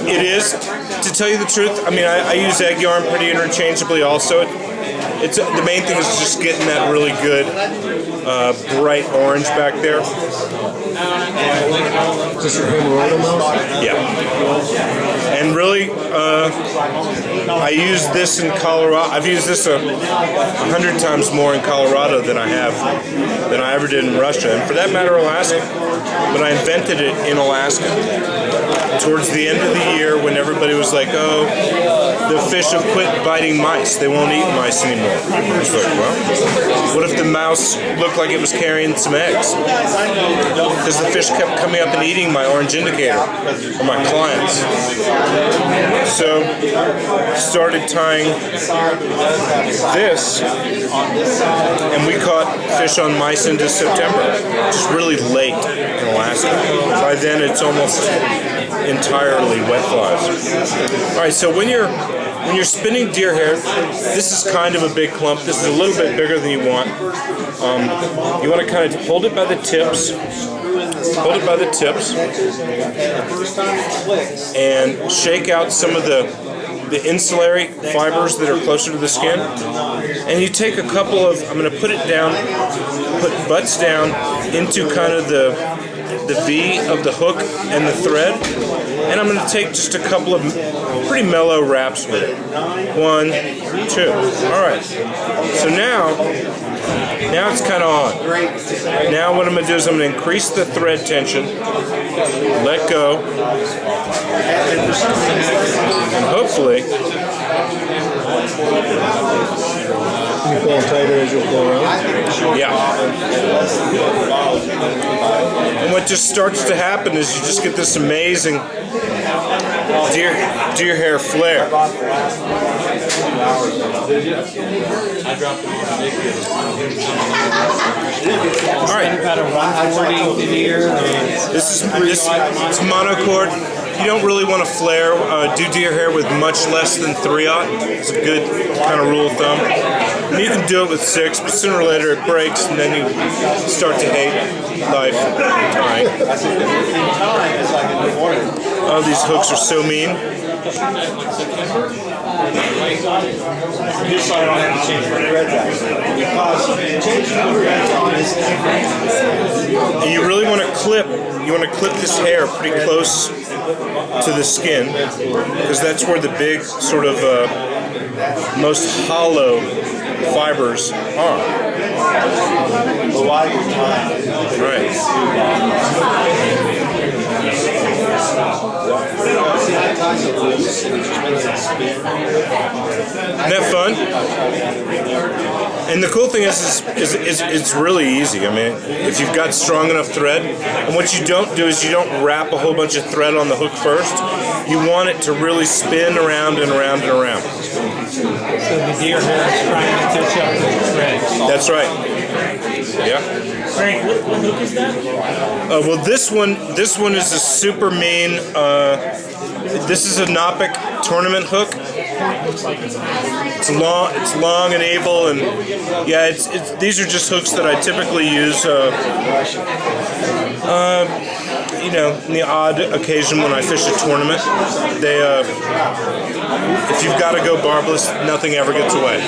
It is, to tell you the truth. I mean, I use egg yarn pretty interchangeably also. It's the main thing is just getting that really good bright orange back there. Is this your Hemroidal mouse? Yeah. And really, I use this in Colorado. I've used this 100 times more in Colorado than I ever did in Russia. And for that matter, Alaska. But I invented it in Alaska. Towards the end of the year, when everybody was like, "Oh, the fish have quit biting mice. They won't eat mice anymore." I was like, well, what if the mouse looked like it was carrying some eggs? Because the fish kept coming up and eating my orange indicator for my clients. So, started tying this, and we caught fish on mice into September. Just really late in Alaska. By then, it's almost entirely wet flies. All right, so when you're spinning deer hair, this is kind of a big clump. This is a little bit bigger than you want. You want to kind of hold it by the tips. Hold it by the tips. And shake out some of the insulary fibers that are closer to the skin. And you take a couple of, I'm going to put it down, put butts down into kind of the V of the hook and the thread, and I'm going to take just a couple of pretty mellow wraps with it. 1, 2. All right. So now it's kind of on. Now what I'm going to do is I'm going to increase the thread tension, let go, and hopefully. You pull them tighter as you pull around? Yeah. And what just starts to happen is you just get this amazing deer hair flare. All right. About a 140 deer. This is monochord. You don't really want to flare, do deer hair with much less than 3/0. It's a good kind of rule of thumb. And you can do it with 6, but sooner or later it breaks, and then you start to hate life. Tying. Oh, these hooks are so mean. And you really want to clip. You want to clip this hair pretty close to the skin, because that's where the big sort of most hollow fibers are. Right. Isn't that fun? And the cool thing is it's really easy. I mean, if you've got strong enough thread, and what you don't do is you don't wrap a whole bunch of thread on the hook first. You want it to really spin around and around and around. So the deer hair is trying to catch up to the thread. That's right. Yeah. Frank, what hook is that? Well, this one is a super mean. This is a Knopic tournament hook. It's long and evil, and yeah, these are just hooks that I typically use. You know, in the odd occasion when I fish a tournament, they if you've got to go barbless, nothing ever gets away.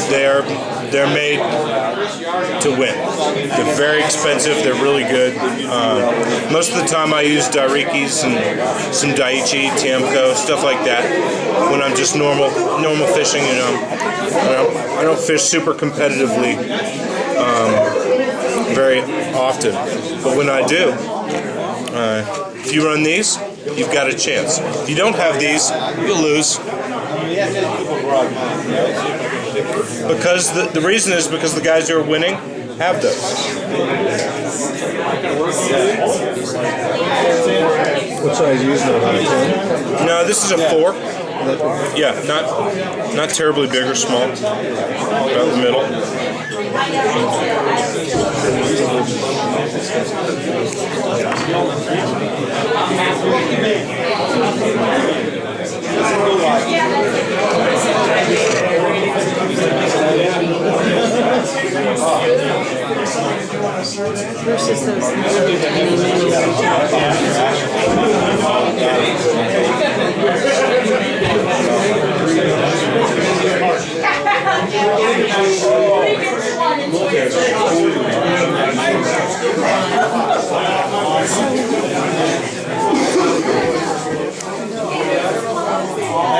They're made to win. They're very expensive. They're really good. Most of the time, I use Dairikis and some Daiichi, Tiemco, stuff like that. When I'm just normal fishing, you know, I don't fish super competitively very often. But when I do, if you run these, you've got a chance. If you don't have these, you'll lose. Because the reason is because the guys who are winning have those. What size are you using? No, this is a 4. Yeah, not terribly big or small. About the middle. Versus those.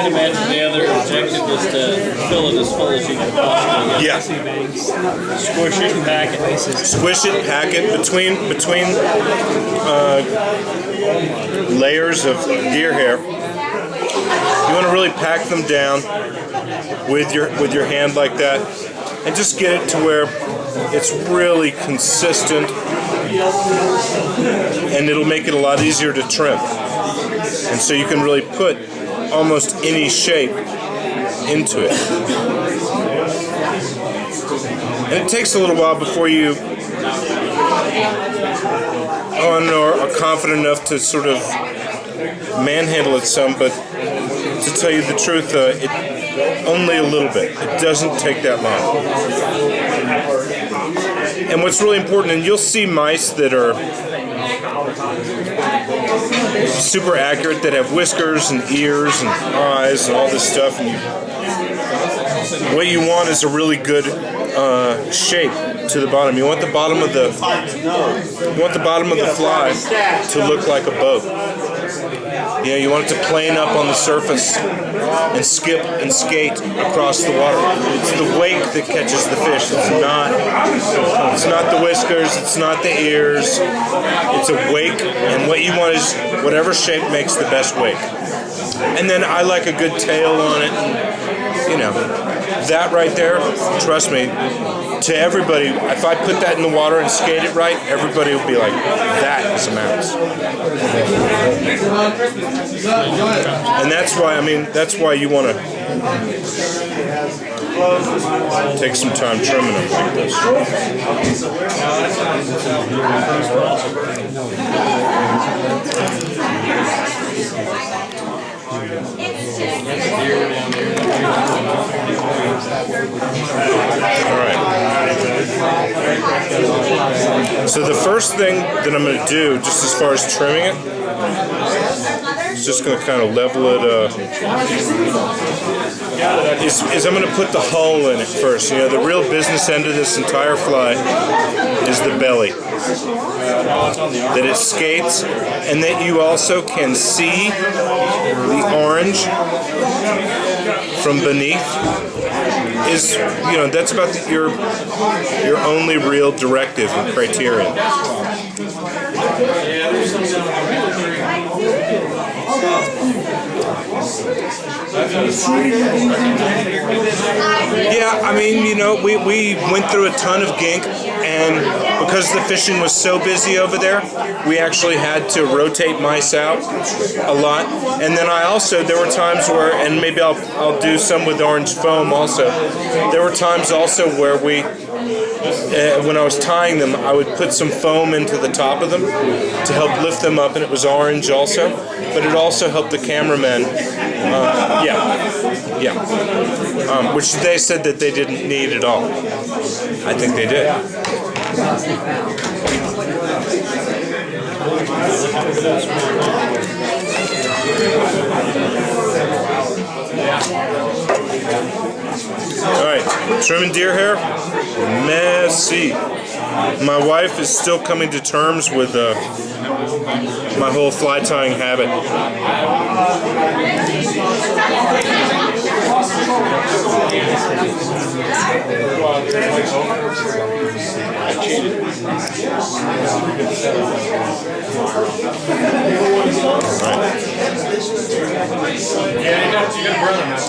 I'd imagine the other objective is to fill it as full as you can possibly get. Yeah. Squish it and pack it. Squish it, pack it between layers of deer hair. You want to really pack them down with your hand like that, and just get it to where it's really consistent, and it'll make it a lot easier to trim. And so you can really put almost any shape into it. And it takes a little while before you are confident enough to sort of manhandle it some, but to tell you the truth, only a little bit. It doesn't take that long. And what's really important, and you'll see mice that are super accurate, that have whiskers and ears and eyes and all this stuff, and what you want is a really good shape to the bottom. You want the bottom of the fly to look like a boat. You know, you want it to plane up on the surface and skip and skate across the water. It's the wake that catches the fish. It's not the whiskers, it's not the ears. It's a wake, and what you want is whatever shape makes the best wake. And then I like a good tail on it. You know, that right there, trust me, to everybody, if I put that in the water and skate it right, everybody will be like, that is a mouse. And that's why you want to take some time trimming them like this. Alright. So the first thing that I'm going to do, just as far as trimming it, is just going to kind of level it is I'm going to put the hull in it first. You know, the real business end of this entire fly is the belly. That it skates, and that you also can see the orange from beneath is, you know, that's about your only real directive and criterion. Yeah, I mean, you know, we went through a ton of gink, and because the fishing was so busy over there, we actually had to rotate mice out a lot. And then there were times where, and maybe I'll do some with orange foam also, there were times also where when I was tying them, I would put some foam into the top of them to help lift them up, and it was orange also, but it also helped the cameramen, which they said that they didn't need at all. I think they did. Alright, trimming deer hair, messy. My wife is still coming to terms with my whole fly tying habit.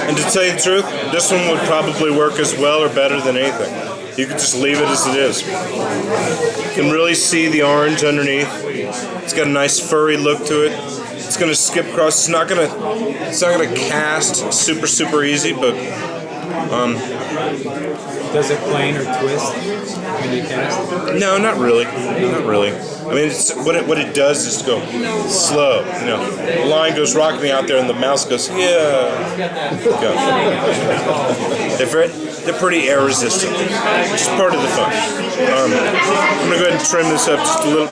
And to tell you the truth, this one would probably work as well or better than anything. You could just leave it as it is. You can really see the orange underneath. It's got a nice furry look to it. It's going to skip across. It's not going to cast super easy, but does it plane or twist when you cast? No, not really. Not really. I mean, what it does is go slow. You know, the line goes rocking out there, and the mouse goes, yeah. Go. They're pretty air resistant. It's part of the fun. I'm gonna go ahead and trim this up just a little.